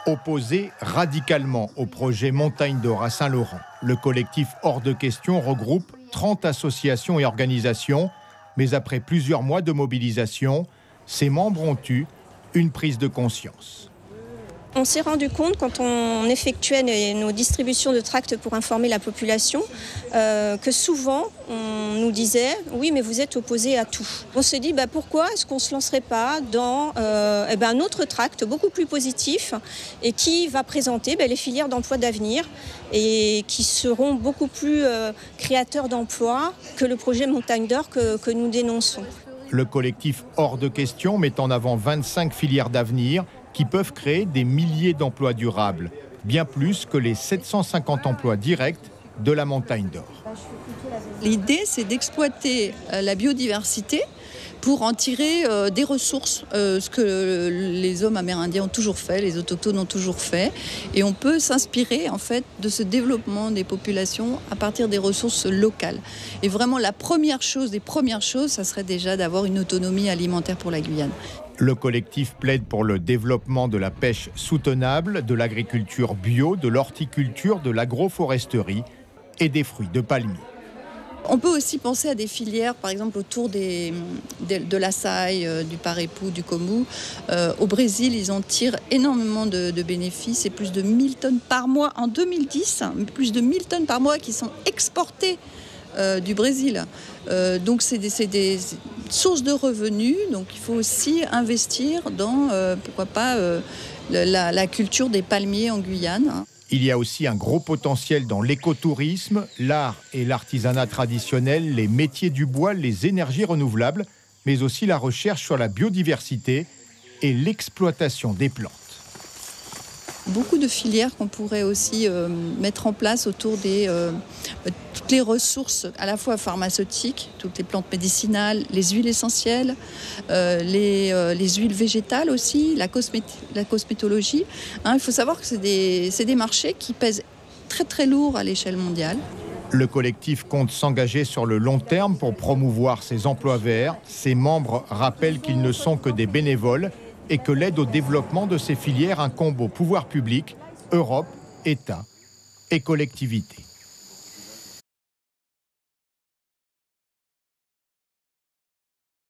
Opposé radicalement au projet Montagne d'Or à Saint-Laurent, le collectif Hors de Question regroupe 30 associations et organisations, mais après plusieurs mois de mobilisation, ses membres ont eu une prise de conscience. On s'est rendu compte, quand on effectuait nos distributions de tracts pour informer la population, que souvent on nous disait « oui, mais vous êtes opposés à tout ». On s'est dit pourquoi est-ce qu'on ne se lancerait pas dans un autre tract beaucoup plus positif et qui va présenter les filières d'emploi d'avenir et qui seront beaucoup plus créateurs d'emplois que le projet Montagne d'Or que nous dénonçons. Le collectif Hors de Question met en avant 25 filières d'avenir qui peuvent créer des milliers d'emplois durables, bien plus que les 750 emplois directs de la Montagne d'Or. L'idée, c'est d'exploiter la biodiversité pour en tirer des ressources, ce que les hommes amérindiens ont toujours fait, les autochtones ont toujours fait. Et on peut s'inspirer en fait de ce développement des populations à partir des ressources locales. Et vraiment, la première chose, ça serait déjà d'avoir une autonomie alimentaire pour la Guyane. Le collectif plaide pour le développement de la pêche soutenable, de l'agriculture bio, de l'horticulture, de l'agroforesterie et des fruits de palmier. On peut aussi penser à des filières, par exemple autour de l'açaï, du parepú, du kombu. Au Brésil, ils en tirent énormément de bénéfices. C'est plus de 1000 tonnes par mois en 2010, plus de 1000 tonnes par mois qui sont exportées du Brésil. Donc c'est des sources de revenus. Donc il faut aussi investir dans, pourquoi pas, la culture des palmiers en Guyane. Il y a aussi un gros potentiel dans l'écotourisme, l'art et l'artisanat traditionnel, les métiers du bois, les énergies renouvelables, mais aussi la recherche sur la biodiversité et l'exploitation des plantes. Beaucoup de filières qu'on pourrait aussi mettre en place autour des toutes les ressources à la fois pharmaceutiques, toutes les plantes médicinales, les huiles essentielles, les huiles végétales aussi, la cosmétologie. Il faut savoir que c'est des marchés qui pèsent très très lourd à l'échelle mondiale. Le collectif compte s'engager sur le long terme pour promouvoir ces emplois verts. Ses membres rappellent qu'ils ne sont que des bénévoles et que l'aide au développement de ces filières incombe au pouvoir public, Europe, État et collectivités.